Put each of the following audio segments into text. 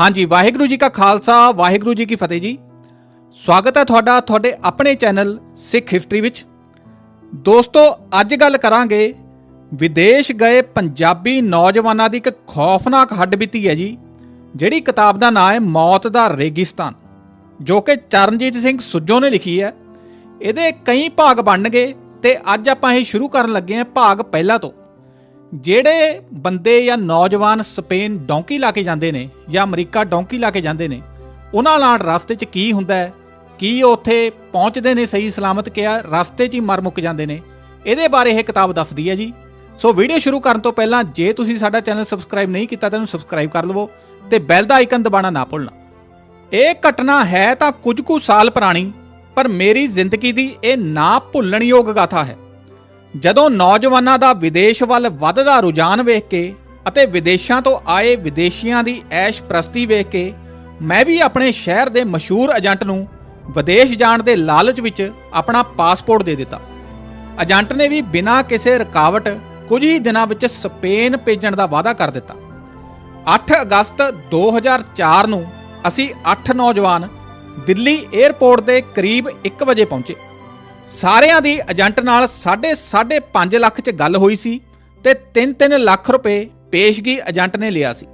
हाँ जी, वाहिगुरू जी का खालसा वाहिगुरू जी की फतेह जी। स्वागत है ਤੁਹਾਡਾ ਤੁਹਾਡੇ ਆਪਣੇ ਚੈਨਲ ਸਿੱਖ ਹਿਸਟਰੀ ਵਿੱਚ। ਦੋਸਤੋ, ਅੱਜ ਗੱਲ ਕਰਾਂਗੇ ਵਿਦੇਸ਼ ਗਏ ਪੰਜਾਬੀ ਨੌਜਵਾਨਾਂ ਦੀ ਇੱਕ ਖੌਫਨਾਕ ਹੱਡਬੀਤੀ ਹੈ ਜੀ, ਜਿਹੜੀ ਕਿਤਾਬ ਦਾ ਨਾਮ ਹੈ ਮੌਤ ਦਾ ਰੇਗਿਸਤਾਨ, ਜੋ ਕਿ ਚਰਨਜੀਤ ਸਿੰਘ ਸੁੱਜੋਂ ਨੇ ਲਿਖੀ ਹੈ। ਇਹਦੇ ਕਈ ਭਾਗ ਬਣਨਗੇ ਤੇ ਅੱਜ ਆਪਾਂ ਇਹ ਸ਼ੁਰੂ ਕਰਨ ਲੱਗੇ ਹਾਂ ਭਾਗ ਪਹਿਲਾ ਤੋਂ। ਜਿਹੜੇ ਬੰਦੇ ਜਾਂ ਨੌਜਵਾਨ ਸਪੇਨ ਡੌਂਕੀ ਲਾ ਕੇ ਜਾਂਦੇ ਨੇ ਜਾਂ ਅਮਰੀਕਾ ਡੌਂਕੀ ਲਾ ਕੇ ਜਾਂਦੇ ਨੇ, ਉਹਨਾਂ ਨਾਲ ਰਸਤੇ 'ਚ ਕੀ ਹੁੰਦਾ ਹੈ, ਕੀ ਉਹ ਉੱਥੇ ਪਹੁੰਚਦੇ ਨੇ ਸਹੀ ਸਲਾਮਤ, ਕਿਆ ਰਸਤੇ 'ਚ ਹੀ ਮਰ ਮੁੱਕ ਜਾਂਦੇ ਨੇ, ਇਹਦੇ ਬਾਰੇ ਇਹ ਕਿਤਾਬ ਦੱਸਦੀ ਹੈ ਜੀ। ਸੋ ਵੀਡੀਓ ਸ਼ੁਰੂ ਕਰਨ ਤੋਂ ਪਹਿਲਾਂ ਜੇ ਤੁਸੀਂ ਸਾਡਾ ਚੈਨਲ ਸਬਸਕ੍ਰਾਈਬ ਨਹੀਂ ਕੀਤਾ ਤਾਂ ਇਹਨੂੰ ਸਬਸਕ੍ਰਾਈਬ ਕਰ ਲਵੋ ਤੇ ਬੈਲ ਦਾ ਆਈਕਨ ਦਬਾਉਣਾ ਨਾ ਭੁੱਲਣਾ। ਇਹ ਘਟਨਾ ਹੈ ਤਾਂ ਕੁਝ ਕੁ ਸਾਲ ਪੁਰਾਣੀ, ਪਰ ਮੇਰੀ ਜ਼ਿੰਦਗੀ ਦੀ ਇਹ ਨਾ ਭੁੱਲਣਯੋਗ ਗਾਥਾ ਹੈ। ਜਦੋਂ ਨੌਜਵਾਨਾਂ ਦਾ ਵਿਦੇਸ਼ ਵੱਲ ਵੱਧਦਾ ਰੁਝਾਨ ਵੇਖ ਕੇ ਅਤੇ ਵਿਦੇਸ਼ਾਂ ਤੋਂ ਆਏ ਵਿਦੇਸ਼ੀਆਂ ਦੀ ਐਸ਼ ਪ੍ਰਸਤੀ ਵੇਖ ਕੇ ਮੈਂ ਵੀ ਆਪਣੇ ਸ਼ਹਿਰ ਦੇ ਮਸ਼ਹੂਰ ਏਜੰਟ ਨੂੰ ਵਿਦੇਸ਼ ਜਾਣ ਦੇ ਲਾਲਚ ਵਿੱਚ ਆਪਣਾ ਪਾਸਪੋਰਟ ਦੇ ਦਿੱਤਾ। ਏਜੰਟ ਨੇ ਵੀ ਬਿਨਾਂ ਕਿਸੇ ਰੁਕਾਵਟ ਕੁਝ ਹੀ ਦਿਨਾਂ ਵਿੱਚ ਸਪੇਨ ਭੇਜਣ ਦਾ ਵਾਅਦਾ ਕਰ ਦਿੱਤਾ। 8 ਅਗਸਤ 2004 ਨੂੰ ਅਸੀਂ 8 ਨੌਜਵਾਨ ਦਿੱਲੀ 에ਅਰਪੋਰਟ ਦੇ ਕਰੀਬ 1 ਵਜੇ ਪਹੁੰਚੇ। ਸਾਰਿਆਂ ਦੀ ਏਜੰਟ ਨਾਲ 5.5 ਲੱਖ 'ਚ ਗੱਲ ਹੋਈ ਸੀ ਤੇ 3-3 ਲੱਖ ਰੁਪਏ ਪੇਸ਼ਗੀ ਏਜੰਟ ਨੇ ਲਿਆ ਸੀ।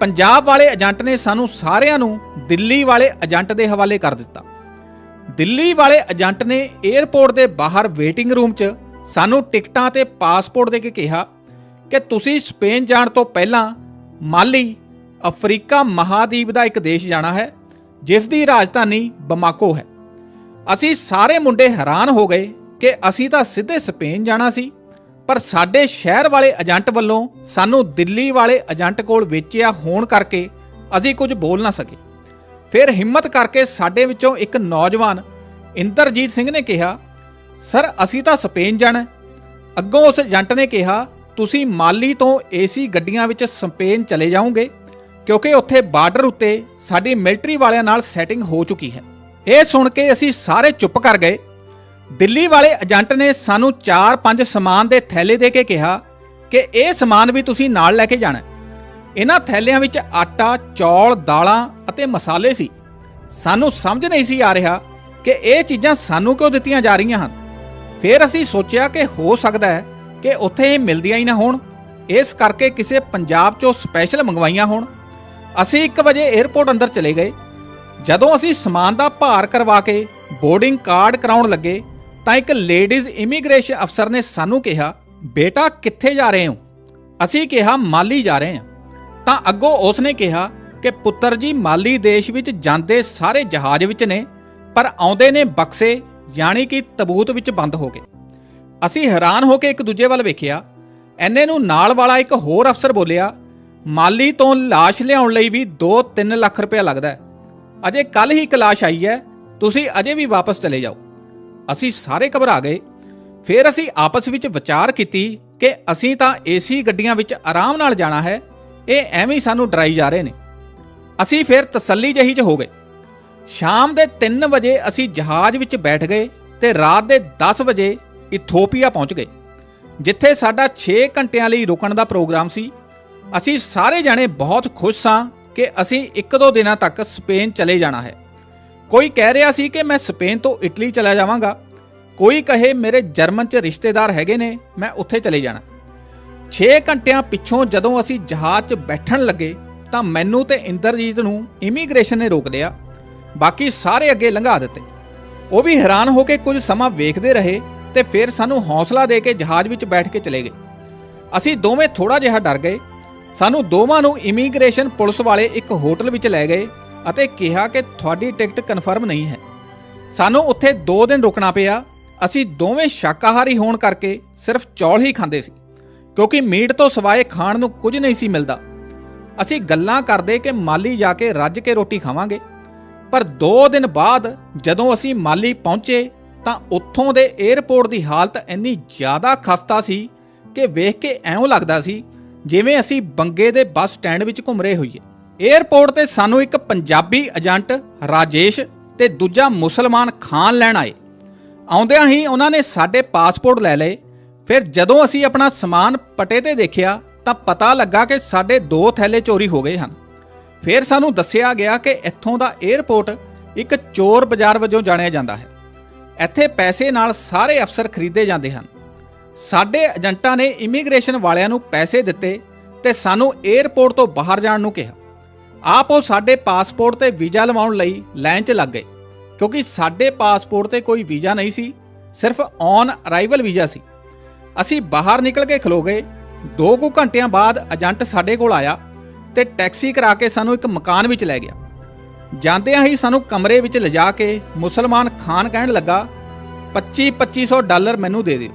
ਪੰਜਾਬ ਵਾਲੇ ਏਜੰਟ ਨੇ ਸਾਨੂੰ ਸਾਰਿਆਂ ਨੂੰ ਦਿੱਲੀ ਵਾਲੇ ਏਜੰਟ ਦੇ ਹਵਾਲੇ ਕਰ ਦਿੱਤਾ। ਦਿੱਲੀ ਵਾਲੇ ਏਜੰਟ ਨੇ 에ਅਰਪੋਰਟ ਦੇ ਬਾਹਰ ਵੇਟਿੰਗ ਰੂਮ 'ਚ ਸਾਨੂੰ ਟਿਕਟਾਂ ਤੇ ਪਾਸਪੋਰਟ ਦੇ ਕੇ ਕਿਹਾ ਕਿ ਤੁਸੀਂ ਸਪੇਨ ਜਾਣ ਤੋਂ ਪਹਿਲਾਂ ਮਾਲੀ, ਅਫਰੀਕਾ ਮਹਾਦੀਪ ਦਾ ਇੱਕ ਦੇਸ਼ ਜਾਣਾ ਹੈ ਜਿਸ ਦੀ ਰਾਜਧਾਨੀ ਬਮਾਕੋ ਹੈ। ਅਸੀਂ ਸਾਰੇ ਮੁੰਡੇ ਹੈਰਾਨ ਹੋ ਗਏ ਕਿ ਅਸੀਂ ਤਾਂ ਸਿੱਧੇ ਸਪੇਨ ਜਾਣਾ ਸੀ, ਪਰ ਸਾਡੇ ਸ਼ਹਿਰ ਵਾਲੇ ਏਜੰਟ ਵੱਲੋਂ ਸਾਨੂੰ ਦਿੱਲੀ ਵਾਲੇ ਏਜੰਟ ਕੋਲ ਵੇਚਿਆ ਹੋਣ ਕਰਕੇ ਅਸੀਂ ਕੁਝ ਬੋਲ ਨਾ ਸਕੇ। ਫਿਰ ਹਿੰਮਤ ਕਰਕੇ ਸਾਡੇ ਵਿੱਚੋਂ ਇੱਕ ਨੌਜਵਾਨ ਇੰਦਰਜੀਤ ਸਿੰਘ ਨੇ ਕਿਹਾ, ਸਰ ਅਸੀਂ ਤਾਂ ਸਪੇਨ ਜਾਣਾ। ਅੱਗੋਂ ਉਸ ਏਜੰਟ ਨੇ ਕਿਹਾ, ਤੁਸੀਂ ਮਾਲੀ ਤੋਂ ਏਸੀ ਗੱਡੀਆਂ ਵਿੱਚ ਸਪੇਨ ਚਲੇ ਜਾਓਗੇ ਕਿਉਂਕਿ ਉੱਥੇ ਬਾਰਡਰ ਉੱਤੇ ਸਾਡੀ ਮਿਲਟਰੀ ਵਾਲਿਆਂ ਨਾਲ ਸੈਟਿੰਗ ਹੋ ਚੁੱਕੀ ਹੈ। ਇਹ ਸੁਣ ਕੇ ਅਸੀਂ ਸਾਰੇ ਚੁੱਪ ਕਰ ਗਏ। ਦਿੱਲੀ ਵਾਲੇ ਏਜੰਟ ਨੇ ਸਾਨੂੰ 4-5 ਸਮਾਨ ਦੇ ਥੈਲੇ ਦੇ ਕੇ ਕਿਹਾ ਕਿ ਇਹ ਸਮਾਨ ਵੀ ਤੁਸੀਂ ਨਾਲ ਲੈ ਕੇ ਜਾਣਾ। ਇਹਨਾਂ ਥੈਲਿਆਂ ਵਿੱਚ ਆਟਾ, ਚੌਲ, ਦਾਲਾਂ ਅਤੇ ਮਸਾਲੇ ਸੀ। ਸਾਨੂੰ ਸਮਝ ਨਹੀਂ ਸੀ ਆ ਰਿਹਾ ਕਿ ਇਹ ਚੀਜ਼ਾਂ ਸਾਨੂੰ ਕਿਉਂ ਦਿੱਤੀਆਂ ਜਾ ਰਹੀਆਂ ਹਨ। ਫਿਰ ਅਸੀਂ ਸੋਚਿਆ ਕਿ ਹੋ ਸਕਦਾ ਹੈ ਕਿ ਉੱਥੇ ਇਹ ਮਿਲਦੀਆਂ ਹੀ ਨਾ ਹੋਣ, ਇਸ ਕਰਕੇ ਕਿਸੇ ਪੰਜਾਬ 'ਚੋਂ ਸਪੈਸ਼ਲ ਮੰਗਵਾਈਆਂ ਹੋਣ। ਅਸੀਂ 1 ਵਜੇ 에ਅਰਪੋਰਟ ਅੰਦਰ ਚਲੇ ਗਏ। ਜਦੋਂ ਅਸੀਂ ਸਮਾਨ ਦਾ ਭਾਰ ਕਰਵਾ ਕੇ ਬੋਰਡਿੰਗ ਕਾਰਡ ਕਰਾਉਣ ਲੱਗੇ ਤਾਂ ਇੱਕ ਲੇਡੀਜ਼ ਇਮੀਗ੍ਰੇਸ਼ਨ ਅਫਸਰ ਨੇ ਸਾਨੂੰ ਕਿਹਾ, ਬੇਟਾ ਕਿੱਥੇ ਜਾ ਰਹੇ ਹੋ? ਅਸੀਂ ਕਿਹਾ ਮਾਲੀ ਜਾ ਰਹੇ ਹਾਂ। ਤਾਂ ਅੱਗੋਂ ਉਸ ਨੇ ਕਿਹਾ ਕਿ ਪੁੱਤਰ ਜੀ, ਮਾਲੀ ਦੇਸ਼ ਵਿੱਚ ਜਾਂਦੇ ਸਾਰੇ ਜਹਾਜ਼ ਵਿੱਚ ਨੇ, ਪਰ ਆਉਂਦੇ ਨੇ ਬਕਸੇ ਯਾਨੀ ਕਿ ਤਬੂਤ ਵਿੱਚ ਬੰਦ ਹੋ ਕੇ। ਅਸੀਂ ਹੈਰਾਨ ਹੋ ਕੇ ਇੱਕ ਦੂਜੇ ਵੱਲ ਵੇਖਿਆ। ਐਨੇ ਨੂੰ ਨਾਲ ਵਾਲਾ ਇੱਕ ਹੋਰ ਅਫਸਰ ਬੋਲਿਆ, ਮਾਲੀ ਤੋਂ ਲਾਸ਼ ਲਿਆਉਣ ਲਈ ਵੀ 2-3 ਲੱਖ ਰੁਪਇਆ ਲੱਗਦਾ ਹੈ। ਅਜੇ ਕੱਲ੍ਹ ਹੀ ਇੱਕ ਲਾਸ਼ ਆਈ ਹੈ, ਤੁਸੀਂ ਅਜੇ ਵੀ ਵਾਪਸ ਚਲੇ ਜਾਓ। ਅਸੀਂ ਸਾਰੇ ਘਬਰਾ ਗਏ। ਫਿਰ ਅਸੀਂ ਆਪਸ ਵਿੱਚ ਵਿਚਾਰ ਕੀਤੀ ਕਿ ਅਸੀਂ ਤਾਂ ਏਸੀ ਗੱਡੀਆਂ ਵਿੱਚ ਆਰਾਮ ਨਾਲ ਜਾਣਾ ਹੈ, ਇਹ ਐਵੇਂ ਹੀ ਸਾਨੂੰ ਡਰਾਈ ਜਾ ਰਹੇ ਨੇ। ਅਸੀਂ ਫਿਰ ਤਸੱਲੀ ਜਿਹੀ 'ਚ ਹੋ ਗਏ। ਸ਼ਾਮ ਦੇ 3 ਵਜੇ ਅਸੀਂ ਜਹਾਜ਼ ਵਿੱਚ ਬੈਠ ਗਏ ਤੇ ਰਾਤ ਦੇ 10 ਵਜੇ ਇਥੋਪੀਆ ਪਹੁੰਚ ਗਏ, ਜਿੱਥੇ ਸਾਡਾ 6 ਘੰਟਿਆਂ ਲਈ ਰੁਕਣ ਦਾ ਪ੍ਰੋਗਰਾਮ ਸੀ। ਅਸੀਂ ਸਾਰੇ ਜਾਣੇ ਬਹੁਤ ਖੁਸ਼ ਸਾਂ ਕਿ ਅਸੀਂ 1-2 ਦਿਨਾਂ ਤੱਕ ਸਪੇਨ ਚਲੇ ਜਾਣਾ ਹੈ। ਕੋਈ ਕਹਿ ਰਿਹਾ ਸੀ ਕਿ ਮੈਂ ਸਪੇਨ ਤੋਂ ਇਟਲੀ ਚਲਾ ਜਾਵਾਂਗਾ, ਕੋਈ ਕਹੇ ਮੇਰੇ ਜਰਮਨ 'ਚ ਰਿਸ਼ਤੇਦਾਰ ਹੈਗੇ ਨੇ, ਮੈਂ ਉੱਥੇ ਚਲੇ ਜਾਣਾ। 6 ਘੰਟਿਆਂ ਪਿੱਛੋਂ ਜਦੋਂ ਅਸੀਂ ਜਹਾਜ਼ 'ਚ ਬੈਠਣ ਲੱਗੇ ਤਾਂ ਮੈਨੂੰ ਤੇ ਇੰਦਰਜੀਤ ਨੂੰ ਇਮੀਗ੍ਰੇਸ਼ਨ ਨੇ ਰੋਕ ਲਿਆ। ਬਾਕੀ ਸਾਰੇ ਅੱਗੇ ਲੰਘਾ ਦਿੱਤੇ। ਉਹ ਵੀ ਹੈਰਾਨ ਹੋ ਕੇ ਕੁਝ ਸਮਾਂ ਵੇਖਦੇ ਰਹੇ ਤੇ ਫਿਰ ਸਾਨੂੰ ਹੌਸਲਾ ਦੇ ਕੇ ਜਹਾਜ਼ ਵਿੱਚ ਬੈਠ ਕੇ ਚਲੇ ਗਏ। ਅਸੀਂ ਦੋਵੇਂ ਥੋੜਾ ਜਿਹਾ ਡਰ ਗਏ। ਸਾਨੂੰ ਦੋਵਾਂ ਨੂੰ ਇਮੀਗ੍ਰੇਸ਼ਨ ਪੁਲਿਸ ਵਾਲੇ ਇੱਕ ਹੋਟਲ ਵਿੱਚ ਲੈ ਗਏ ਅਤੇ ਕਿਹਾ ਕਿ ਤੁਹਾਡੀ ਟਿਕਟ ਕਨਫਰਮ ਨਹੀਂ ਹੈ। ਸਾਨੂੰ ਉੱਥੇ 2 ਦਿਨ ਰੁਕਣਾ ਪਿਆ। ਅਸੀਂ ਦੋਵੇਂ ਸ਼ਾਕਾਹਾਰੀ ਹੋਣ ਕਰਕੇ ਸਿਰਫ ਚੌਲ ਹੀ ਖਾਂਦੇ ਸੀ, ਕਿਉਂਕਿ ਮੀਟ ਤੋਂ ਸਿਵਾਏ ਖਾਣ ਨੂੰ ਕੁਝ ਨਹੀਂ ਸੀ ਮਿਲਦਾ। ਅਸੀਂ ਗੱਲਾਂ ਕਰਦੇ ਕਿ ਮਾਲੀ ਜਾ ਕੇ ਰੱਜ ਕੇ ਰੋਟੀ ਖਾਵਾਂਗੇ। ਪਰ 2 ਦਿਨ ਬਾਅਦ ਜਦੋਂ ਅਸੀਂ ਮਾਲੀ ਪਹੁੰਚੇ ਤਾਂ ਉੱਥੋਂ ਦੇ 에ਅਰਪੋਰਟ ਦੀ ਹਾਲਤ ਇੰਨੀ ਜ਼ਿਆਦਾ ਖਸਤਾ ਸੀ ਕਿ ਵੇਖ ਕੇ ਐਂ ਲੱਗਦਾ ਸੀ ਜਿਵੇਂ ਅਸੀਂ ਬੰਗੇ ਦੇ ਬੱਸ ਸਟੈਂਡ ਵਿੱਚ ਘੁੰਮ ਰਹੇ ਹੋਈਏ। 에ਅਰਪੋਰਟ ਤੇ ਸਾਨੂੰ ਇੱਕ ਪੰਜਾਬੀ ਏਜੰਟ ਰਾਜੇਸ਼ ਤੇ ਦੂਜਾ ਮੁਸਲਮਾਨ ਖਾਨ ਲੈਣ ਆਏ। ਆਉਂਦਿਆਂ ਹੀ ਉਹਨਾਂ ਨੇ ਸਾਡੇ ਪਾਸਪੋਰਟ ਲੈ ਲਏ। ਫਿਰ ਜਦੋਂ ਅਸੀਂ ਆਪਣਾ ਸਮਾਨ ਪਟੇ ਤੇ ਦੇਖਿਆ ਤਾਂ ਪਤਾ ਲੱਗਾ ਕਿ ਸਾਡੇ 2 ਥੈਲੇ ਚੋਰੀ ਹੋ ਗਏ ਹਨ। ਫਿਰ ਸਾਨੂੰ ਦੱਸਿਆ ਗਿਆ ਕਿ ਇੱਥੋਂ ਦਾ 에ਅਰਪੋਰਟ ਇੱਕ ਚੋਰ ਬਾਜ਼ਾਰ ਵਜੋਂ ਜਾਣਿਆ ਜਾਂਦਾ ਹੈ। ਇੱਥੇ ਪੈਸੇ ਨਾਲ ਸਾਰੇ ਅਫਸਰ ਖਰੀਦੇ ਜਾਂਦੇ ਹਨ। ਸਾਡੇ ਏਜੰਟਾਂ ਨੇ ਇਮੀਗ੍ਰੇਸ਼ਨ ਵਾਲਿਆਂ ਨੂੰ ਪੈਸੇ ਦਿੱਤੇ ਤੇ ਸਾਨੂੰ 에ਅਰਪੋਰਟ ਤੋਂ ਬਾਹਰ ਜਾਣ ਨੂੰ ਕਿਹਾ। ਆਪ ਉਹ ਸਾਡੇ ਪਾਸਪੋਰਟ ਤੇ ਵੀਜ਼ਾ ਲਵਾਉਣ ਲਈ ਲਾਈਨ 'ਚ ਲੱਗ ਗਏ, ਕਿਉਂਕਿ ਸਾਡੇ ਪਾਸਪੋਰਟ ਤੇ ਕੋਈ ਵੀਜ਼ਾ ਨਹੀਂ ਸੀ, ਸਿਰਫ ਔਨ ਅਰਾਈਵਲ ਵੀਜ਼ਾ ਸੀ। ਅਸੀਂ ਬਾਹਰ ਨਿਕਲ ਕੇ ਖਲੋ ਗਏ। 2 ਕੁ ਘੰਟਿਆਂ ਬਾਅਦ ਏਜੰਟ ਸਾਡੇ ਕੋਲ ਆਇਆ ਤੇ ਟੈਕਸੀ ਕਰਾ ਕੇ ਸਾਨੂੰ ਇੱਕ ਮਕਾਨ ਵਿੱਚ ਲੈ ਗਿਆ। ਜਾਂਦਿਆਂ ਹੀ ਸਾਨੂੰ ਕਮਰੇ ਵਿੱਚ ਲਿਜਾ ਕੇ ਮੁਸਲਮਾਨ ਖਾਨ ਕਹਿਣ ਲੱਗਾ, 2500 ਡਾਲਰ ਮੈਨੂੰ ਦੇ ਦਿਓ।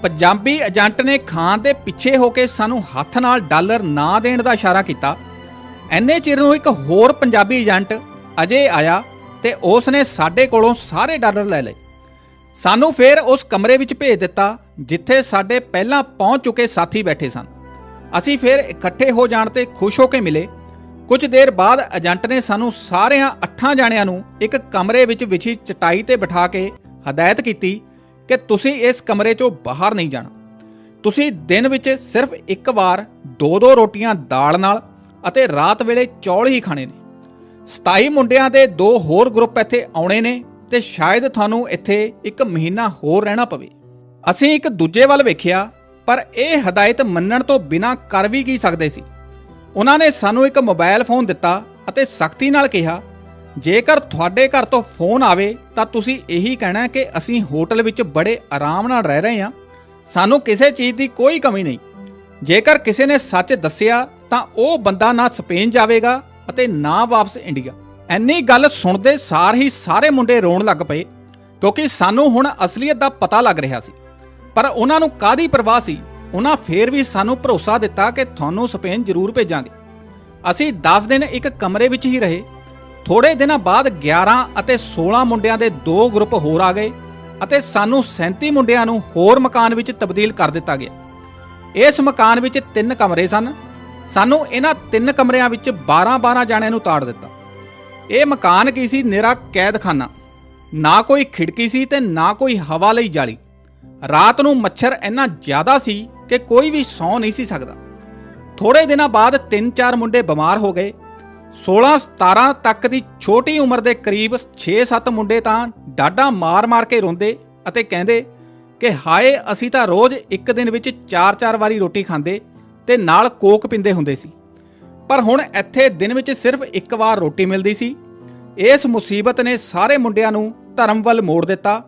ਪੰਜਾਬੀ ਏਜੰਟ ਨੇ ਖਾਨ ਦੇ ਪਿੱਛੇ ਹੋ ਕੇ ਸਾਨੂੰ ਹੱਥ ਨਾਲ ਡਾਲਰ ਨਾ ਦੇਣ ਦਾ ਇਸ਼ਾਰਾ ਕੀਤਾ। ਐਨੇ ਚਿਰ ਨੂੰ ਇੱਕ ਹੋਰ ਪੰਜਾਬੀ ਏਜੰਟ ਅਜੇ ਆਇਆ ਤੇ ਉਸ ਨੇ ਸਾਡੇ ਕੋਲੋਂ ਸਾਰੇ ਡਾਲਰ ਲੈ ਲਏ। ਸਾਨੂੰ ਫਿਰ ਉਸ ਕਮਰੇ ਵਿੱਚ ਭੇਜ ਦਿੱਤਾ ਜਿੱਥੇ ਸਾਡੇ ਪਹਿਲਾਂ ਪਹੁੰਚ ਚੁੱਕੇ ਸਾਥੀ ਬੈਠੇ ਸਨ। ਅਸੀਂ ਫਿਰ ਇਕੱਠੇ ਹੋ ਜਾਣ ਤੇ ਖੁਸ਼ ਹੋ ਕੇ ਮਿਲੇ। ਕੁਝ ਦੇਰ ਬਾਅਦ ਏਜੰਟ ਨੇ ਸਾਨੂੰ ਸਾਰਿਆਂ 8 ਜਾਣਿਆਂ ਨੂੰ ਇੱਕ ਕਮਰੇ ਵਿੱਚ ਵਿਛੀ ਚਟਾਈ ਤੇ ਬਿਠਾ ਕੇ ਹਦਾਇਤ ਕੀਤੀ ਕਿ ਤੁਸੀਂ ਇਸ ਕਮਰੇ 'ਚੋਂ ਬਾਹਰ ਨਹੀਂ ਜਾਣਾ। ਤੁਸੀਂ ਦਿਨ ਵਿੱਚ ਸਿਰਫ ਇੱਕ ਵਾਰ 2-2 ਰੋਟੀਆਂ ਦਾਲ ਨਾਲ ਅਤੇ ਰਾਤ ਵੇਲੇ ਚੌਲ ਹੀ ਖਾਣੇ ਨੇ। 27 ਮੁੰਡਿਆਂ ਦੇ 2 ਹੋਰ ਗਰੁੱਪ ਇੱਥੇ ਆਉਣੇ ਨੇ ਤੇ ਸ਼ਾਇਦ ਤੁਹਾਨੂੰ ਇੱਥੇ 1 ਮਹੀਨਾ ਹੋਰ ਰਹਿਣਾ ਪਵੇ। ਅਸੀਂ ਇੱਕ ਦੂਜੇ ਵੱਲ ਵੇਖਿਆ, ਪਰ ਇਹ ਹਦਾਇਤ ਮੰਨਣ ਤੋਂ ਬਿਨਾਂ ਕਰ ਵੀ ਕੀ ਸਕਦੇ ਸੀ। ਉਹਨਾਂ ਨੇ ਸਾਨੂੰ ਇੱਕ ਮੋਬਾਈਲ ਫੋਨ ਦਿੱਤਾ ਅਤੇ ਸਖਤੀ ਨਾਲ ਕਿਹਾ, ਜੇਕਰ ਤੁਹਾਡੇ ਘਰ ਤੋਂ ਫੋਨ ਆਵੇ ਤਾਂ ਤੁਸੀਂ ਇਹੀ ਕਹਿਣਾ ਕਿ ਅਸੀਂ ਹੋਟਲ ਵਿੱਚ ਬੜੇ ਆਰਾਮ ਨਾਲ ਰਹਿ ਰਹੇ ਹਾਂ, ਸਾਨੂੰ ਕਿਸੇ ਚੀਜ਼ ਦੀ ਕੋਈ ਕਮੀ ਨਹੀਂ। ਜੇਕਰ ਕਿਸੇ ਨੇ ਸੱਚ ਦੱਸਿਆ ਤਾਂ ਉਹ ਬੰਦਾ ਨਾ ਸਪੇਨ ਜਾਵੇਗਾ ਅਤੇ ਨਾ ਵਾਪਸ ਇੰਡੀਆ। ਐਨੀ ਗੱਲ ਸੁਣਦੇ ਸਾਰ ਹੀ ਸਾਰੇ ਮੁੰਡੇ ਰੋਣ ਲੱਗ ਪਏ, ਕਿਉਂਕਿ ਸਾਨੂੰ ਹੁਣ ਅਸਲੀਅਤ ਦਾ ਪਤਾ ਲੱਗ ਰਿਹਾ ਸੀ। ਪਰ ਉਹਨਾਂ ਨੂੰ ਕਾਹਦੀ ਪਰਵਾਹ ਸੀ। ਉਹਨਾਂ ਫੇਰ ਵੀ ਸਾਨੂੰ ਭਰੋਸਾ ਦਿੱਤਾ ਕਿ ਤੁਹਾਨੂੰ ਸਪੇਨ ਜ਼ਰੂਰ ਭੇਜਾਂਗੇ। ਅਸੀਂ 10 ਦਿਨ ਇੱਕ ਕਮਰੇ ਵਿੱਚ ਹੀ ਰਹੇ। ਥੋੜੇ ਦਿਨਾਂ ਬਾਅਦ 11 ਅਤੇ 16 ਮੁੰਡਿਆਂ ਦੇ 2 ਗਰੁੱਪ ਹੋਰ ਆ ਗਏ ਅਤੇ ਸਾਨੂੰ 37 ਮੁੰਡਿਆਂ ਨੂੰ ਹੋਰ ਮਕਾਨ ਵਿੱਚ ਤਬਦੀਲ ਕਰ ਦਿੱਤਾ ਗਿਆ। ਇਸ ਮਕਾਨ ਵਿੱਚ 3 ਕਮਰੇ ਸਨ। ਸਾਨੂੰ ਇਹਨਾਂ 3 ਕਮਰਿਆਂ ਵਿੱਚ 12-12 ਜਾਣਿਆਂ ਨੂੰ ਤਾੜ ਦਿੱਤਾ। ਇਹ ਮਕਾਨ ਕੀ ਸੀ, ਨਿਰਾ ਕੈਦਖਾਨਾ। ਨਾ ਕੋਈ ਖਿੜਕੀ ਸੀ ਤੇ ਨਾ ਕੋਈ ਹਵਾ ਲਈ ਜਾਲੀ। ਰਾਤ ਨੂੰ ਮੱਛਰ ਇੰਨਾ ਜ਼ਿਆਦਾ ਸੀ ਕਿ ਕੋਈ ਵੀ ਸੌਂ ਨਹੀਂ ਸੀ ਸਕਦਾ। ਥੋੜੇ ਦਿਨਾਂ ਬਾਅਦ 3-4 ਮੁੰਡੇ ਬਿਮਾਰ ਹੋ ਗਏ। 16-17 ਤੱਕ ਦੀ ਛੋਟੀ ਉਮਰ ਦੇ ਕਰੀਬ 6-7 ਮੁੰਡੇ ਤਾਂ ਡਾਢਾ ਮਾਰ-ਮਾਰ ਕੇ ਰੋਂਦੇ ਅਤੇ ਕਹਿੰਦੇ ਕਿ ਹਾਏ, ਅਸੀਂ ਤਾਂ ਰੋਜ਼ ਇੱਕ ਦਿਨ ਵਿੱਚ 4-4 ਵਾਰੀ ਰੋਟੀ ਖਾਂਦੇ ਤੇ ਨਾਲ ਕੋਕ ਪੀਂਦੇ ਹੁੰਦੇ ਸੀ, ਪਰ ਹੁਣ ਇੱਥੇ ਦਿਨ ਵਿੱਚ ਸਿਰਫ ਇੱਕ ਵਾਰ ਰੋਟੀ ਮਿਲਦੀ ਸੀ। ਇਸ ਮੁਸੀਬਤ ਨੇ ਸਾਰੇ ਮੁੰਡਿਆਂ ਨੂੰ ਧਰਮ ਵੱਲ ਮੋੜ ਦਿੱਤਾ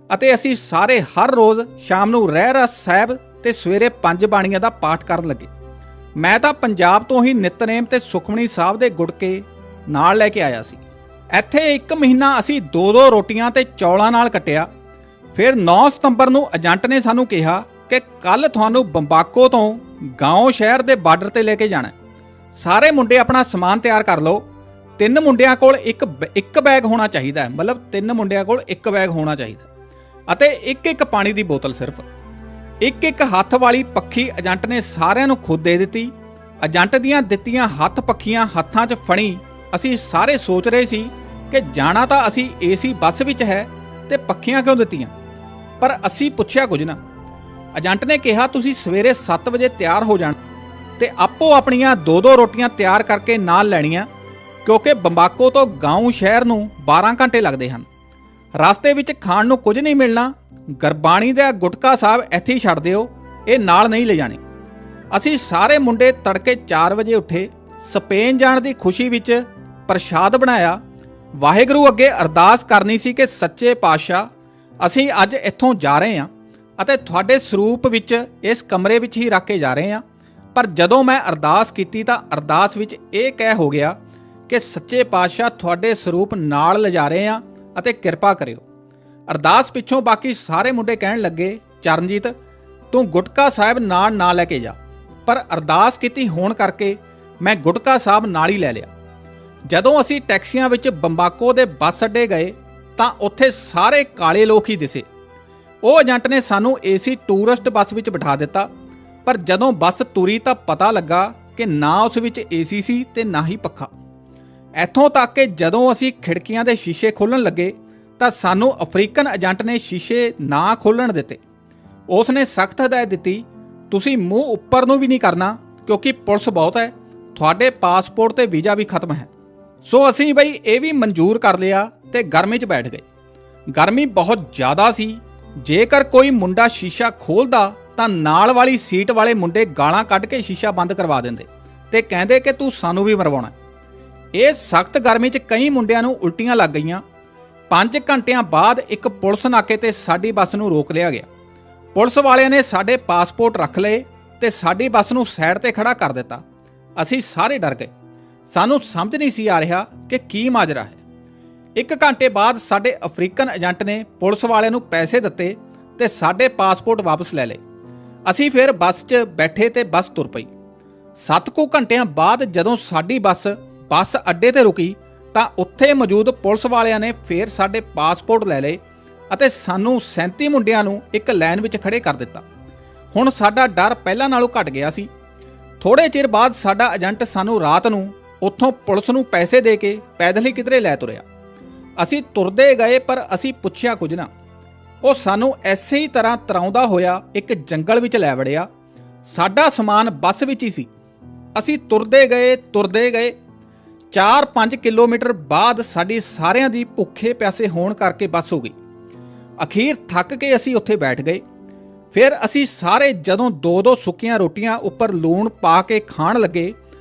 ਅਤੇ ਅਸੀਂ ਸਾਰੇ ਹਰ ਰੋਜ਼ ਸ਼ਾਮ ਨੂੰ ਰਹਿਰਾਸ ਸਾਹਿਬ ਤੇ ਸਵੇਰੇ 5 ਬਾਣੀਆਂ ਦਾ ਪਾਠ ਕਰਨ ਲੱਗੇ। ਮੈਂ ਤਾਂ ਪੰਜਾਬ ਤੋਂ ਹੀ ਨਿਤਨੇਮ ਤੇ ਸੁਖਮਨੀ ਸਾਹਿਬ ਦੇ ਗੁਟਕੇ ਨਾਲ ਲੈ ਕੇ ਆਇਆ ਸੀ। ਇੱਥੇ 1 ਮਹੀਨਾ ਅਸੀਂ 2-2 ਰੋਟੀਆਂ ਤੇ ਚੌਲਾਂ ਨਾਲ ਕੱਟਿਆ। ਫਿਰ 9 ਸਤੰਬਰ ਨੂੰ ਏਜੰਟ ਨੇ ਸਾਨੂੰ ਕਿਹਾ ਕਿ ਕੱਲ ਤੁਹਾਨੂੰ ਬੰਬਾਕੋ ਤੋਂ ਗਾਉਂ ਸ਼ਹਿਰ ਦੇ ਬਾਰਡਰ ਤੇ ਲੈ ਕੇ ਜਾਣਾ। ਸਾਰੇ ਮੁੰਡੇ ਆਪਣਾ ਸਮਾਨ ਤਿਆਰ ਕਰ ਲਓ। 3 ਮੁੰਡਿਆਂ ਕੋਲ ਇੱਕ ਬੈਗ ਹੋਣਾ ਚਾਹੀਦਾ ਹੈ, ਮਤਲਬ 3 ਮੁੰਡਿਆਂ ਕੋਲ 1 ਬੈਗ ਹੋਣਾ ਚਾਹੀਦਾ ਅਤੇ ਇੱਕ ਪਾਣੀ ਦੀ ਬੋਤਲ। ਸਿਰਫ ਇੱਕ ਹੱਥ ਵਾਲੀ ਪੱਖੀ ਏਜੰਟ ਨੇ ਸਾਰਿਆਂ ਨੂੰ ਖੁਦ ਦੇ ਦਿੱਤੀ। ਏਜੰਟ ਦੀਆਂ ਦਿੱਤੀਆਂ ਹੱਥ ਪੱਖੀਆਂ ਹੱਥਾਂ 'ਚ ਫੜੀ ਅਸੀਂ ਸਾਰੇ ਸੋਚ ਰਹੇ ਸੀ ਕਿ ਜਾਣਾ ਤਾਂ ਅਸੀਂ ਏਸੀ ਬੱਸ ਵਿੱਚ ਹੈ ਤੇ ਪੱਖੀਆਂ ਕਿਉਂ ਦਿੱਤੀਆਂ, ਪਰ ਅਸੀਂ ਪੁੱਛਿਆ ਕੁਝ ਨਾ। ਏਜੰਟ ਨੇ ਕਿਹਾ ਤੁਸੀਂ ਸਵੇਰੇ 7 ਵਜੇ ਤਿਆਰ ਹੋ ਜਾਣ ਤੇ ਆਪੋ ਆਪਣੀਆਂ 2-2 ਰੋਟੀਆਂ ਤਿਆਰ ਕਰਕੇ ਨਾਲ ਲੈਣੀਆਂ, ਕਿਉਂਕਿ ਬੰਬਾਕੋ ਤੋਂ ਗਾਉਂ ਸ਼ਹਿਰ ਨੂੰ 12 ਘੰਟੇ ਲੱਗਦੇ ਹਨ। ਰਸਤੇ ਵਿੱਚ ਖਾਣ ਨੂੰ ਕੁਝ ਨਹੀਂ ਮਿਲਣਾ। ਗੁਰਬਾਣੀ ਦਾ ਗੁਟਕਾ ਸਾਹਿਬ ਇੱਥੇ ਹੀ ਛੱਡ ਦਿਓ, ਇਹ ਨਾਲ ਨਹੀਂ ਲਿਜਾਣੇ। ਅਸੀਂ ਸਾਰੇ ਮੁੰਡੇ ਤੜਕੇ 4 ਵਜੇ ਉੱਠੇ। ਸਪੇਨ ਜਾਣ ਦੀ ਖੁਸ਼ੀ ਵਿੱਚ ਪ੍ਰਸ਼ਾਦ ਬਣਾਇਆ। ਵਾਹਿਗੁਰੂ ਅੱਗੇ ਅਰਦਾਸ ਕਰਨੀ ਸੀ ਕਿ ਸੱਚੇ ਪਾਤਸ਼ਾਹ, ਅਸੀਂ ਅੱਜ ਇੱਥੋਂ ਜਾ ਰਹੇ ਹਾਂ ਅਤੇ ਤੁਹਾਡੇ ਸਰੂਪ ਵਿੱਚ ਇਸ ਕਮਰੇ ਵਿੱਚ ਹੀ ਰੱਖ ਕੇ ਜਾ ਰਹੇ ਹਾਂ। ਪਰ ਜਦੋਂ ਮੈਂ ਅਰਦਾਸ ਕੀਤੀ ਤਾਂ ਅਰਦਾਸ ਵਿੱਚ ਇਹ ਕਹਿ ਹੋ ਗਿਆ ਕਿ ਸੱਚੇ ਪਾਤਸ਼ਾਹ ਤੁਹਾਡੇ ਸਰੂਪ ਨਾਲ ਲਿਜਾ ਰਹੇ ਹਾਂ ਅਤੇ ਕਿਰਪਾ ਕਰਿਓ। ਅਰਦਾਸ ਪਿੱਛੋਂ ਬਾਕੀ ਸਾਰੇ ਮੁੰਡੇ ਕਹਿਣ ਲੱਗੇ, ਚਰਨਜੀਤ ਤੂੰ ਗੁਟਕਾ ਸਾਹਿਬ ਨਾਲ ਨਾ ਲੈ ਕੇ ਜਾ। ਪਰ ਅਰਦਾਸ ਕੀਤੀ ਹੋਣ ਕਰਕੇ ਮੈਂ ਗੁਟਕਾ ਸਾਹਿਬ ਨਾਲ ਹੀ ਲੈ ਲਿਆ। ਜਦੋਂ ਅਸੀਂ ਟੈਕਸੀਆਂ ਵਿੱਚ ਬੰਬਾਕੋ ਦੇ ਬੱਸ ਅੱਡੇ ਗਏ ਤਾਂ ਉੱਥੇ ਸਾਰੇ ਕਾਲੇ ਲੋਕ ਹੀ ਦਿਸੇ। ਉਹ ਏਜੰਟ ਨੇ ਸਾਨੂੰ ਏਸੀ ਟੂਰਿਸਟ ਬੱਸ ਵਿੱਚ ਬਿਠਾ ਦਿੱਤਾ, ਪਰ ਜਦੋਂ ਬੱਸ ਤੁਰੀ ਤਾਂ ਪਤਾ ਲੱਗਾ ਕਿ ਨਾ ਉਸ ਵਿੱਚ ਏਸੀ ਸੀ ਤੇ ਨਾ ਹੀ ਪੱਖਾ। ਇੱਥੋਂ ਤੱਕ ਕਿ ਜਦੋਂ ਅਸੀਂ ਖਿੜਕੀਆਂ ਦੇ ਸ਼ੀਸ਼ੇ ਖੋਲ੍ਹਣ ਲੱਗੇ ਤਾਂ ਸਾਨੂੰ ਅਫਰੀਕਨ ਏਜੰਟ ਨੇ ਸ਼ੀਸ਼ੇ ਨਾ ਖੋਲ੍ਹਣ ਦਿੱਤੇ। ਉਸ ਨੇ ਸਖਤ ਹਦਾਇਤ ਦਿੱਤੀ, ਤੁਸੀਂ ਮੂੰਹ ਉੱਪਰ ਨੂੰ ਵੀ ਨਹੀਂ ਕਰਨਾ ਕਿਉਂਕਿ ਪੁਲਿਸ ਬਹੁਤ ਹੈ, ਤੁਹਾਡੇ ਪਾਸਪੋਰਟ ਤੇ ਵੀਜ਼ਾ ਵੀ ਖਤਮ ਹੈ। ਸੋ ਅਸੀਂ ਬਈ ਇਹ ਵੀ ਮਨਜ਼ੂਰ ਕਰ ਲਿਆ ਤੇ ਗਰਮੀ 'ਚ ਬੈਠ ਗਏ। ਗਰਮੀ ਬਹੁਤ ਜ਼ਿਆਦਾ ਸੀ। ਜੇਕਰ ਕੋਈ ਮੁੰਡਾ ਸ਼ੀਸ਼ਾ ਖੋਲ੍ਹਦਾ ਤਾਂ ਨਾਲ ਵਾਲੀ ਸੀਟ ਵਾਲੇ ਮੁੰਡੇ ਗਾਲਾਂ ਕੱਢ ਕੇ ਸ਼ੀਸ਼ਾ ਬੰਦ ਕਰਵਾ ਦਿੰਦੇ ਤੇ ਕਹਿੰਦੇ ਕਿ ਤੂੰ ਸਾਨੂੰ ਵੀ ਮਰਵਾਉਣਾ। ਇਹ ਸਖਤ ਗਰਮੀ 'ਚ ਕਈ ਮੁੰਡਿਆਂ ਨੂੰ ਉਲਟੀਆਂ ਲੱਗ ਗਈਆਂ। 5 ਘੰਟਿਆਂ ਬਾਅਦ ਇੱਕ ਪੁਲਿਸ ਨਾਕੇ ਤੇ ਸਾਡੀ ਬੱਸ ਨੂੰ ਰੋਕ ਲਿਆ ਗਿਆ। ਪੁਲਿਸ ਵਾਲਿਆਂ ਨੇ ਸਾਡੇ ਪਾਸਪੋਰਟ ਰੱਖ ਲਏ ਤੇ ਸਾਡੀ ਬੱਸ ਨੂੰ ਸਾਈਡ ਤੇ ਖੜਾ ਕਰ ਦਿੱਤਾ। ਅਸੀਂ ਸਾਰੇ ਡਰ ਗਏ। ਸਾਨੂੰ ਸਮਝ ਨਹੀਂ ਸੀ ਆ ਰਿਹਾ ਕਿ ਕੀ ਮਾਜਰਾ ਹੈ। 1 ਘੰਟੇ ਬਾਅਦ ਸਾਡੇ ਅਫਰੀਕਨ ਏਜੰਟ ਨੇ ਪੁਲਿਸ ਵਾਲਿਆਂ ਨੂੰ ਪੈਸੇ ਦਿੱਤੇ ਤੇ ਸਾਡੇ ਪਾਸਪੋਰਟ ਵਾਪਸ ਲੈ ਲਏ। ਅਸੀਂ ਫਿਰ ਬੱਸ 'ਚ ਬੈਠੇ ਤੇ ਬੱਸ ਤੁਰ ਪਈ। 7 ਘੰਟਿਆਂ ਬਾਅਦ ਜਦੋਂ ਸਾਡੀ ਬੱਸ ਅੱਡੇ ਤੇ ਰੁਕੀ ਤਾਂ ਉੱਥੇ ਮੌਜੂਦ ਪੁਲਿਸ ਵਾਲਿਆਂ ਨੇ ਫਿਰ ਸਾਡੇ ਪਾਸਪੋਰਟ ਲੈ ਲਏ ਅਤੇ ਸਾਨੂੰ 37 ਮੁੰਡਿਆਂ ਨੂੰ ਇੱਕ ਲਾਈਨ ਵਿੱਚ ਖੜੇ ਕਰ ਦਿੱਤਾ। ਹੁਣ ਸਾਡਾ ਡਰ ਪਹਿਲਾਂ ਨਾਲੋਂ ਘਟ ਗਿਆ ਸੀ। ਥੋੜੇ ਚਿਰ ਬਾਅਦ ਸਾਡਾ ਏਜੰਟ ਸਾਨੂੰ ਰਾਤ ਨੂੰ ਉੱਥੋਂ ਪੁਲਿਸ ਨੂੰ ਪੈਸੇ ਦੇ ਕੇ ਪੈਦਲ ਹੀ ਕਿਧਰੇ ਲੈ ਤੁਰਿਆ। ਅਸੀਂ ਤੁਰਦੇ ਗਏ ਪਰ ਅਸੀਂ ਪੁੱਛਿਆ ਕੁਝ ਨਾ। ਉਹ ਸਾਨੂੰ ਐਸੇ ਹੀ ਤਰ੍ਹਾਂ ਤਰਾਉਂਦਾ ਹੋਇਆ ਇੱਕ ਜੰਗਲ ਵਿੱਚ ਲੈ ਵੜਿਆ। ਸਾਡਾ ਸਮਾਨ ਬੱਸ ਵਿੱਚ ਹੀ ਸੀ। ਅਸੀਂ ਤੁਰਦੇ ਗਏ 4-5 ਕਿਲੋਮੀਟਰ ਬਾਅਦ ਸਾਡੀ ਸਾਰਿਆਂ ਦੀ ਭੁੱਖੇ ਪਿਆਸੇ ਹੋਣ ਕਰਕੇ ਬੱਸ ਹੋ ਗਈ। ਅਖੀਰ ਥੱਕ ਕੇ ਅਸੀਂ ਉੱਥੇ ਬੈਠ ਗਏ। ਫਿਰ ਅਸੀਂ ਸਾਰੇ ਜਦੋਂ 2-2 ਸੁੱਕੀਆਂ ਰੋਟੀਆਂ ਉੱਪਰ ਲੂਣ ਪਾ ਕੇ ਖਾਣ ਲੱਗੇ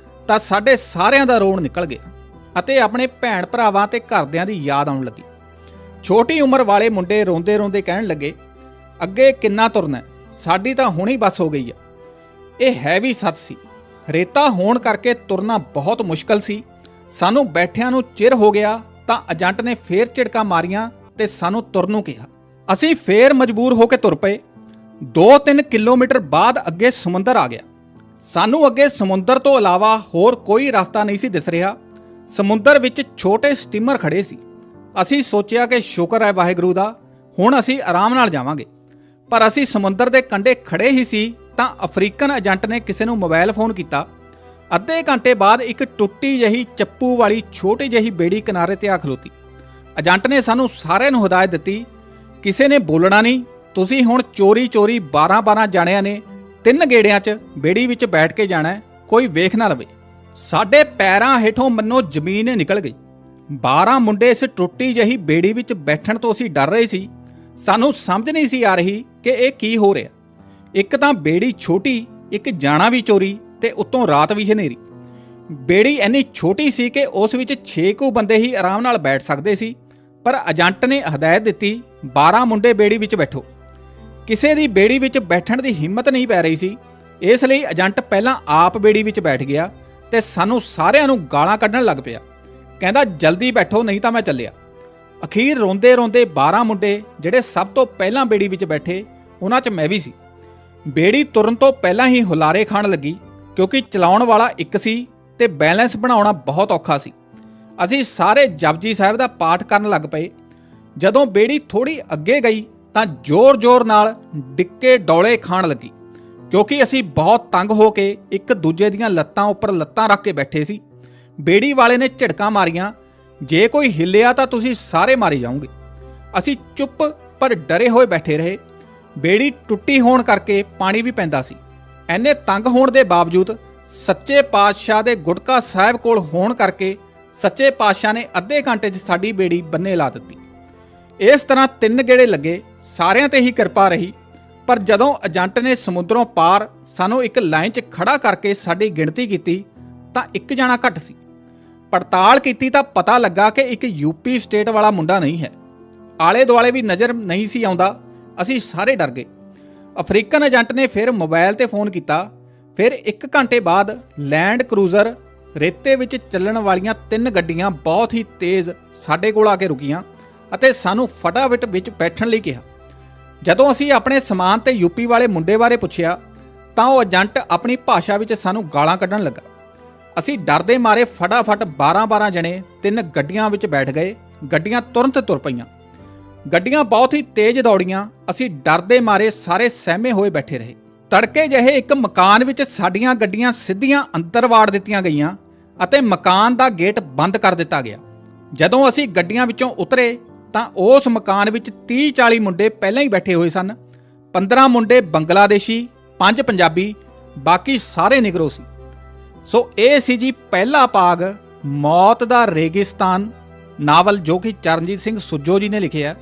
ਤਾਂ ਸਾਡੇ ਸਾਰਿਆਂ ਦਾ ਰੋਣ ਨਿਕਲ ਗਿਆ ਅਤੇ ਆਪਣੇ ਭੈਣ ਭਰਾਵਾਂ ਤੇ ਘਰਦਿਆਂ ਦੀ ਯਾਦ ਆਉਣ ਲੱਗੀ। ਛੋਟੀ ਉਮਰ ਵਾਲੇ ਮੁੰਡੇ ਰੋਂਦੇ ਰੋਂਦੇ ਕਹਿਣ ਲੱਗੇ, ਅੱਗੇ ਕਿੰਨਾ ਤੁਰਨਾ, ਸਾਡੀ ਤਾਂ ਹੁਣੀ ਬੱਸ ਹੋ ਗਈ ਆ। ਇਹ ਹੈ ਵੀ ਸੱਚ ਸੀ। ਰੇਤਾ ਹੋਣ ਕਰਕੇ ਤੁਰਨਾ ਬਹੁਤ ਮੁਸ਼ਕਲ ਸੀ। ਸਾਨੂੰ ਬੈਠਿਆਂ ਨੂੰ ਚਿਰ ਹੋ ਗਿਆ ਤਾਂ ਏਜੰਟ ਨੇ ਫੇਰ ਝਿੜਕਾਂ ਮਾਰੀਆਂ ਤੇ ਸਾਨੂੰ ਤੁਰਨ ਨੂੰ ਕਿਹਾ। ਅਸੀਂ ਫੇਰ ਮਜਬੂਰ ਹੋ ਕੇ ਤੁਰ ਪਏ। 2-3 ਕਿਲੋਮੀਟਰ ਬਾਅਦ ਅੱਗੇ ਸਮੁੰਦਰ ਆ ਗਿਆ। ਸਾਨੂੰ ਅੱਗੇ ਸਮੁੰਦਰ ਤੋਂ ਇਲਾਵਾ ਹੋਰ ਕੋਈ ਰਸਤਾ ਨਹੀਂ ਸੀ ਦਿਸ ਰਿਹਾ। ਸਮੁੰਦਰ ਵਿੱਚ ਛੋਟੇ ਸਟੀਮਰ ਖੜੇ ਸੀ। ਅਸੀਂ ਸੋਚਿਆ ਕਿ ਸ਼ੁਕਰ ਹੈ ਵਾਹਿਗੁਰੂ ਦਾ, ਹੁਣ ਅਸੀਂ ਆਰਾਮ ਨਾਲ ਜਾਵਾਂਗੇ। ਪਰ ਅਸੀਂ ਸਮੁੰਦਰ ਦੇ ਕੰਢੇ ਖੜੇ ਹੀ ਸੀ ਤਾਂ ਅਫਰੀਕਨ ਏਜੰਟ ਨੇ ਕਿਸੇ ਨੂੰ ਮੋਬਾਈਲ ਫੋਨ ਕੀਤਾ। ਅੱਧੇ ਘੰਟੇ ਬਾਅਦ ਇੱਕ ਟੁੱਟੀ ਜਿਹੀ ਚੱਪੂ ਵਾਲੀ ਛੋਟੀ ਜਿਹੀ ਬੇੜੀ ਕਿਨਾਰੇ ਤੇ ਆ ਖਲੋਤੀ। ਏਜੰਟ ਨੇ ਸਾਨੂੰ ਸਾਰਿਆਂ ਨੂੰ ਹਦਾਇਤ ਦਿੱਤੀ, ਕਿਸੇ ਨੇ ਬੋਲਣਾ ਨਹੀਂ। ਤੁਸੀਂ ਹੁਣ ਚੋਰੀ 12-12 ਜਾਣਿਆਂ ਨੇ 3 ਗੇੜਿਆਂ 'ਚ ਬੇੜੀ ਵਿੱਚ ਬੈਠ ਕੇ ਜਾਣਾ, ਕੋਈ ਵੇਖ ਨਾ ਲਵੇ। ਸਾਡੇ ਪੈਰਾਂ ਹੇਠੋਂ ਮੰਨੋ ਜ਼ਮੀਨ ਨਿਕਲ ਗਈ। 12 ਮੁੰਡੇ ਇਸ ਟੁੱਟੀ ਜਿਹੀ ਬੇੜੀ ਵਿੱਚ ਬੈਠਣ ਤੋਂ ਅਸੀਂ ਡਰ ਰਹੇ ਸੀ। ਸਾਨੂੰ ਸਮਝ ਨਹੀਂ ਸੀ ਆ ਰਹੀ ਕਿ ਇਹ ਕੀ ਹੋ ਰਿਹਾ। ਇੱਕ ਤਾਂ ਬੇੜੀ ਛੋਟੀ, ਇੱਕ ਜਾਣਾ ਵੀ ਚੋਰੀ ਤੇ ਉੱਤੋਂ ਰਾਤ ਵੀ ਹਨੇਰੀ। ਬੇੜੀ ਇੰਨੀ ਛੋਟੀ ਸੀ ਕਿ ਉਸ ਵਿੱਚ 6 ਕੁ ਬੰਦੇ ਹੀ ਆਰਾਮ ਨਾਲ ਬੈਠ ਸਕਦੇ ਸੀ। ਪਰ ਏਜੰਟ ਨੇ ਹਦਾਇਤ ਦਿੱਤੀ, 12 ਮੁੰਡੇ ਬੇੜੀ ਵਿੱਚ ਬੈਠੋ। ਕਿਸੇ ਦੀ ਬੇੜੀ ਵਿੱਚ ਬੈਠਣ ਦੀ ਹਿੰਮਤ ਨਹੀਂ ਪੈ ਰਹੀ ਸੀ। ਇਸ ਲਈ ਏਜੰਟ ਪਹਿਲਾਂ ਆਪ ਬੇੜੀ ਵਿੱਚ ਬੈਠ ਗਿਆ ਤੇ ਸਾਨੂੰ ਸਾਰਿਆਂ ਨੂੰ ਗਾਲਾਂ ਕੱਢਣ ਲੱਗ ਪਿਆ। ਕਹਿੰਦਾ ਜਲਦੀ ਬੈਠੋ ਨਹੀਂ ਤਾਂ ਮੈਂ ਚੱਲਿਆ। ਅਖੀਰ ਰੋਂਦੇ 12 ਮੁੰਡੇ ਜਿਹੜੇ ਸਭ ਤੋਂ ਪਹਿਲਾਂ ਬੇੜੀ ਵਿੱਚ ਬੈਠੇ, ਉਹਨਾਂ 'ਚ ਮੈਂ ਵੀ ਸੀ। ਬੇੜੀ ਤੁਰਨ ਤੋਂ ਪਹਿਲਾਂ ਹੀ ਹੁਲਾਰੇ ਖਾਣ ਲੱਗੀ ਕਿਉਂਕਿ ਚਲਾਉਣ ਵਾਲਾ ਇੱਕ ਸੀ ਤੇ ਬੈਲੈਂਸ ਬਣਾਉਣਾ ਬਹੁਤ ਔਖਾ ਸੀ। ਅਸੀਂ ਸਾਰੇ ਜਪਜੀ ਸਾਹਿਬ ਦਾ ਪਾਠ ਕਰਨ ਲੱਗ ਪਏ। ਜਦੋਂ ਬੇੜੀ ਥੋੜੀ ਅੱਗੇ ਗਈ ਤਾਂ ਜ਼ੋਰ-ਜ਼ੋਰ ਨਾਲ ਡਿੱਕੇ ਡੌਲੇ ਖਾਣ ਲੱਗੀ ਕਿਉਂਕਿ ਅਸੀਂ ਬਹੁਤ ਤੰਗ ਹੋ ਕੇ ਇੱਕ ਦੂਜੇ ਦੀਆਂ ਲੱਤਾਂ ਉੱਪਰ ਲੱਤਾਂ ਰੱਖ ਕੇ ਬੈਠੇ ਸੀ। ਬੇੜੀ ਵਾਲੇ ਨੇ ਝਿੜਕਾਂ ਮਾਰੀਆਂ, ਜੇ ਕੋਈ ਹਿੱਲਿਆ ਤਾਂ ਤੁਸੀਂ ਸਾਰੇ ਮਾਰੇ ਜਾਓਗੇ। ਅਸੀਂ ਚੁੱਪ ਪਰ ਡਰੇ ਹੋਏ ਬੈਠੇ ਰਹੇ। ਬੇੜੀ ਟੁੱਟੀ ਹੋਣ ਕਰਕੇ ਪਾਣੀ ਵੀ ਪੈਂਦਾ ਸੀ। ਐਨੇ ਤੰਗ ਹੋਣ ਦੇ ਬਾਵਜੂਦ ਸੱਚੇ ਪਾਤਸ਼ਾਹ ਦੇ ਗੁਟਕਾ ਸਾਹਿਬ ਕੋਲ ਹੋਣ ਕਰਕੇ ਸੱਚੇ ਪਾਤਸ਼ਾਹ ਨੇ ਅੱਧੇ ਘੰਟੇ 'ਚ ਸਾਡੀ ਬੇੜੀ ਬੰਨੇ ਲਾ ਦਿੱਤੀ। ਇਸ ਤਰ੍ਹਾਂ 3 ਗੇੜੇ ਲੱਗੇ, ਸਾਰਿਆਂ ਤੇ ਹੀ ਕਿਰਪਾ ਰਹੀ। ਪਰ ਜਦੋਂ ਏਜੰਟ ਨੇ ਸਮੁੰਦਰੋਂ ਪਾਰ ਸਾਨੂੰ ਇੱਕ ਲਾਈਨ 'ਚ ਖੜਾ ਕਰਕੇ ਸਾਡੀ ਗਿਣਤੀ ਕੀਤੀ ਤਾਂ ਇੱਕ ਜਾਣਾ ਘੱਟ ਸੀ। ਪੜਤਾਲ ਕੀਤੀ ਤਾਂ ਪਤਾ ਲੱਗਾ ਕਿ ਇੱਕ ਯੂਪੀ ਸਟੇਟ ਵਾਲਾ ਮੁੰਡਾ ਨਹੀਂ ਹੈ। ਆਲੇ ਦੁਆਲੇ ਵੀ ਨਜ਼ਰ ਨਹੀਂ ਸੀ ਆਉਂਦਾ। ਅਸੀਂ ਸਾਰੇ ਡਰ ਗਏ। ਅਫਰੀਕਨ ਏਜੰਟ ਨੇ ਫਿਰ ਮੋਬਾਈਲ ਤੇ ਫੋਨ ਕੀਤਾ। ਫਿਰ 1 ਘੰਟੇ ਬਾਅਦ ਲੈਂਡ ਕਰੂਜ਼ਰ ਰੇਤੇ ਵਿੱਚ ਚੱਲਣ ਵਾਲੀਆਂ 3 ਗੱਡੀਆਂ ਬਹੁਤ ਹੀ ਤੇਜ਼ ਸਾਡੇ ਕੋਲ ਆ ਕੇ ਰੁਕੀਆਂ ਅਤੇ ਸਾਨੂੰ ਫਟਾਫਟ ਵਿੱਚ ਬੈਠਣ ਲਈ ਕਿਹਾ। ਜਦੋਂ ਅਸੀਂ ਆਪਣੇ ਸਮਾਨ ਤੇ ਯੂਪੀ ਵਾਲੇ ਮੁੰਡੇ ਬਾਰੇ ਪੁੱਛਿਆ ਤਾਂ ਉਹ ਏਜੰਟ ਆਪਣੀ ਭਾਸ਼ਾ ਵਿੱਚ ਸਾਨੂੰ ਗਾਲਾਂ ਕੱਢਣ ਲੱਗਾ। ਅਸੀਂ ਡਰਦੇ ਮਾਰੇ ਫਟਾਫਟ 12-12 ਜਣੇ 3 ਗੱਡੀਆਂ ਵਿੱਚ ਬੈਠ ਗਏ। ਗੱਡੀਆਂ ਤੁਰੰਤ ਤੁਰ ਪਈਆਂ। ਗੱਡੀਆਂ ਬਹੁਤ ਹੀ ਤੇਜ਼ ਦੌੜੀਆਂ। ਅਸੀਂ ਡਰਦੇ ਮਾਰੇ ਸਾਰੇ ਸਹਿਮੇ ਹੋਏ ਬੈਠੇ ਰਹੇ। ਤੜਕੇ ਜਿਹੇ ਇੱਕ ਮਕਾਨ ਵਿੱਚ ਸਾਡੀਆਂ ਗੱਡੀਆਂ ਸਿੱਧੀਆਂ ਅੰਦਰ ਵਾੜ ਦਿੱਤੀਆਂ ਗਈਆਂ ਅਤੇ ਮਕਾਨ ਦਾ ਗੇਟ ਬੰਦ ਕਰ ਦਿੱਤਾ ਗਿਆ। ਜਦੋਂ ਅਸੀਂ ਗੱਡੀਆਂ ਵਿੱਚੋਂ ਉਤਰੇ ਤਾਂ ਉਸ ਮਕਾਨ ਵਿੱਚ 30-40 ਮੁੰਡੇ ਪਹਿਲਾਂ ਹੀ ਬੈਠੇ ਹੋਏ ਸਨ। 15 ਮੁੰਡੇ ਬੰਗਲਾਦੇਸ਼ੀ, 5 ਪੰਜਾਬੀ, ਬਾਕੀ ਸਾਰੇ ਨਿਗਰੋ ਸੀ। ਸੋ ਇਹ ਸੀ ਜੀ ਪਹਿਲਾ ਭਾਗ ਮੌਤ ਦਾ ਰੇਗਿਸਤਾਨ ਨਾਵਲ, ਜੋ ਕਿ ਚਰਨਜੀਤ ਸਿੰਘ ਸੁੱਜੋ ਜੀ ਨੇ ਲਿਖਿਆ।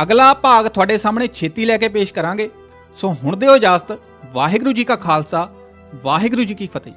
ਅਗਲਾ ਭਾਗ ਤੁਹਾਡੇ ਸਾਹਮਣੇ ਛੇਤੀ ਲੈ ਕੇ ਪੇਸ਼ ਕਰਾਂਗੇ। ਸੋ ਹੁਣ ਦਿਓ ਇਜਾਜ਼ਤ। ਵਾਹਿਗੁਰੂ ਜੀ ਕਾ ਖਾਲਸਾ, ਵਾਹਿਗੁਰੂ ਜੀ ਕੀ ਫਤਿਹ।